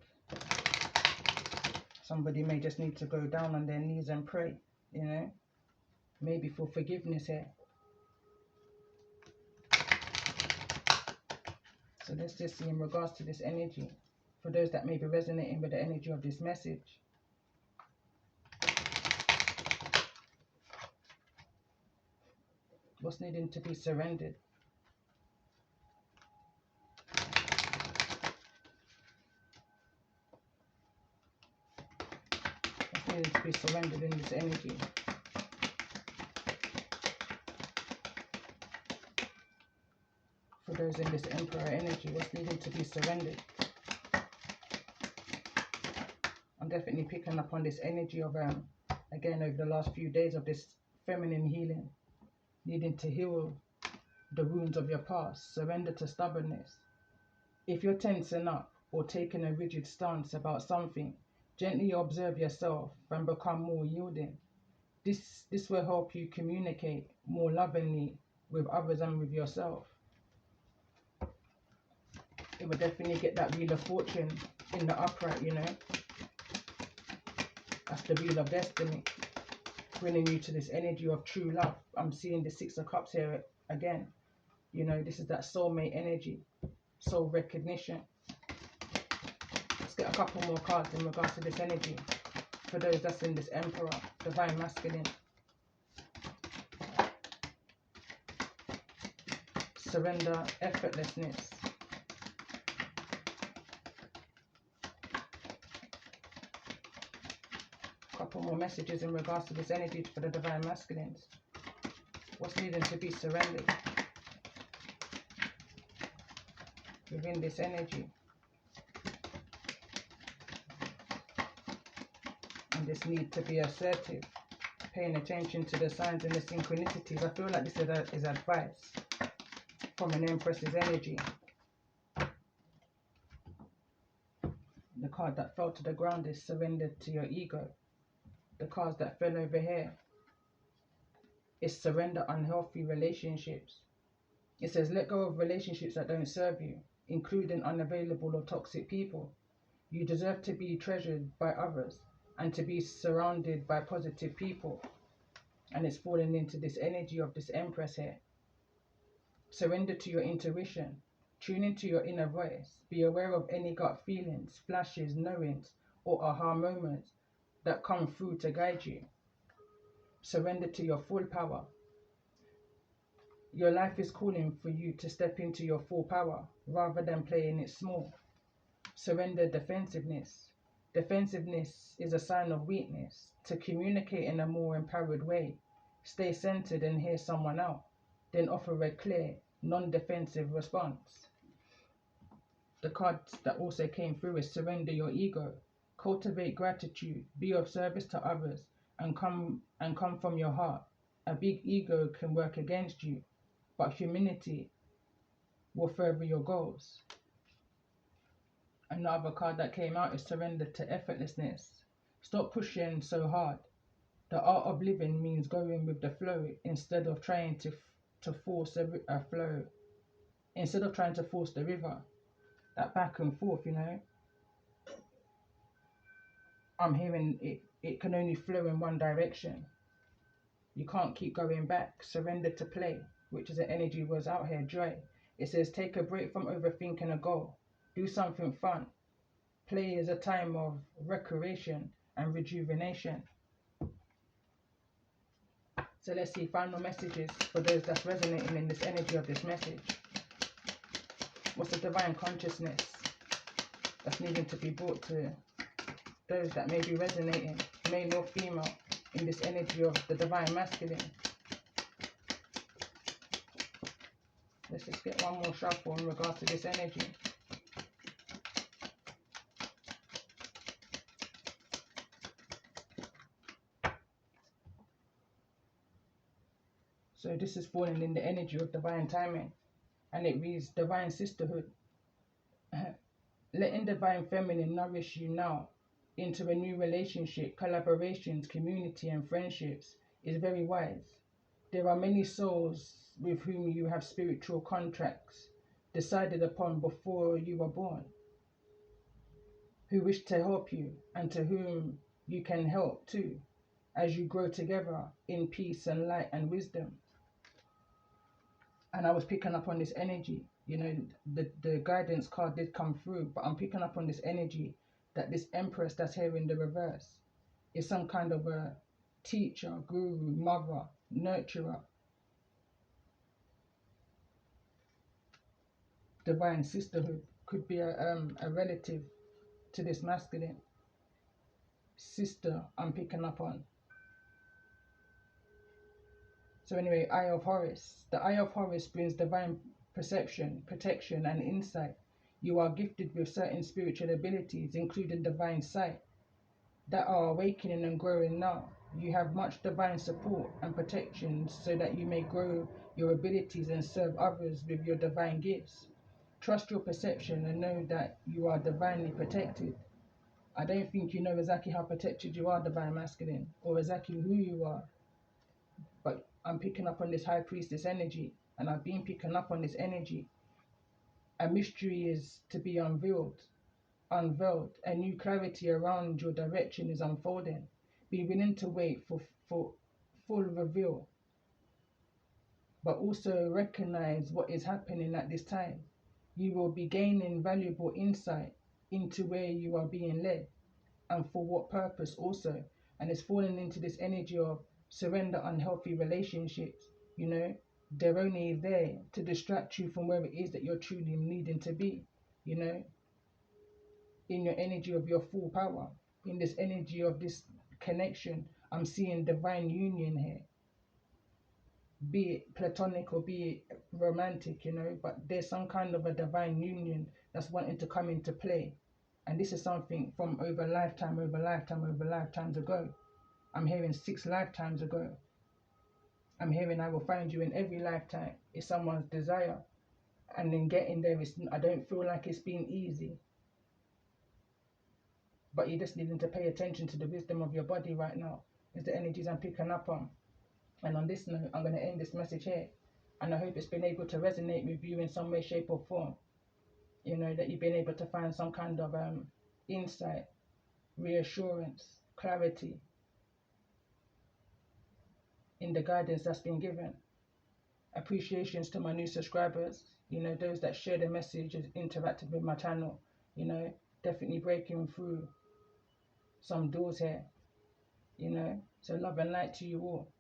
Somebody may just need to go down on their knees and pray, you know, maybe for forgiveness here. So let's just see in regards to this energy, for those that may be resonating with the energy of this message. What's needing to be surrendered? What's needing to be surrendered in this energy? For those in this Emperor energy, what's needing to be surrendered? I'm definitely picking up on this energy of, again, over the last few days of this feminine healing, needing to heal the wounds of your past, surrender to stubbornness. If you're tensing up or taking a rigid stance about something, gently observe yourself and become more yielding. This will help you communicate more lovingly with others and with yourself. It will definitely get that wheel of fortune in the upright, you know. That's the wheel of destiny, bringing you to this energy of true love. I'm seeing the Six of Cups here again. You know, this is that soulmate energy, soul recognition. Let's get a couple more cards in regards to this energy. For those that's in this Emperor, Divine Masculine. Surrender, effortlessness. Couple more messages in regards to this energy for the Divine Masculines. What's needing to be surrendered within this energy? And this need to be assertive, paying attention to the signs and the synchronicities. I feel like this is advice from an Empress's energy. The card that fell to the ground is surrendered to your ego. The cards that fell over here is surrender unhealthy relationships. It says let go of relationships that don't serve you, including unavailable or toxic people. You deserve to be treasured by others and to be surrounded by positive people. And it's falling into this energy of this Empress here. Surrender to your intuition. Tune into your inner voice. Be aware of any gut feelings, flashes, knowings, or aha moments that come through to guide you. Surrender to your full power. Your life is calling for you to step into your full power rather than playing it small. Surrender defensiveness. Defensiveness is a sign of weakness. To communicate in a more empowered way, stay centered and hear someone out, then offer a clear, non-defensive response. The card that also came through is surrender your ego. Cultivate gratitude, be of service to others, and come from your heart. A big ego can work against you, but humility will further your goals. Another card that came out is surrender to effortlessness. Stop pushing so hard. The art of living means going with the flow instead of trying to force a flow. Instead of trying to force the river, that back and forth, you know. I'm hearing it can only flow in one direction. You can't keep going back. Surrender to play, which is an energy was out here, joy. It says take a break from overthinking a goal. Do something fun. Play is a time of recreation and rejuvenation. So let's see final messages for those that's resonating in this energy of this message. What's the divine consciousness that's needing to be brought to those that may be resonating, male or female, in this energy of the Divine Masculine? Let's just get one more shuffle in regards to this energy. So this is falling in the energy of divine timing. and it reads Divine Sisterhood. Letting Divine Feminine nourish you now into a new relationship, collaborations, community, and friendships is very wise. There are many souls with whom you have spiritual contracts decided upon before you were born, who wish to help you and to whom you can help too as you grow together in peace and light and wisdom. And I was picking up on this energy, you know, the guidance card did come through, but I'm picking up on this energy that this Empress that's here in the reverse is some kind of a teacher, guru, mother, nurturer, divine sisterhood, could be a relative to this masculine sister I'm picking up on. So anyway, Eye of Horus. The Eye of Horus brings divine perception, protection, and insight. You are gifted with certain spiritual abilities, including divine sight, that are awakening and growing now. You have much divine support and protection so that you may grow your abilities and serve others with your divine gifts. Trust your perception and know that you are divinely protected. I don't think you know exactly how protected you are, divine masculine, or exactly who you are. But I'm picking up on this high priestess energy, and I've been picking up on this energy. A mystery is to be unveiled. A new clarity around your direction is unfolding. Be willing to wait for full reveal, but also recognize what is happening at this time. You will be gaining valuable insight into where you are being led and for what purpose also. And it's falling into this energy of surrender unhealthy relationships. You know, they're only there to distract you from where it is that you're truly needing to be, you know, in your energy of your full power, in this energy of this connection. I'm seeing divine union here, be it platonic or be it romantic, you know, but there's some kind of a divine union that's wanting to come into play. And this is something from over lifetime, over lifetime, over lifetimes ago. I'm hearing 6 lifetimes ago. I'm hearing I will find you in every lifetime. It's someone's desire. And then getting there, I don't feel like it's been easy. But you're just needing to pay attention to the wisdom of your body right now. Is the energies I'm picking up on. And on this note, I'm going to end this message here. And I hope it's been able to resonate with you in some way, shape or form. You know, that you've been able to find some kind of insight, reassurance, clarity in the guidance that's been given. Appreciations to my new subscribers, you know, those that share the message, interacted with my channel, you know, definitely breaking through some doors here, you know. So love and light to you all.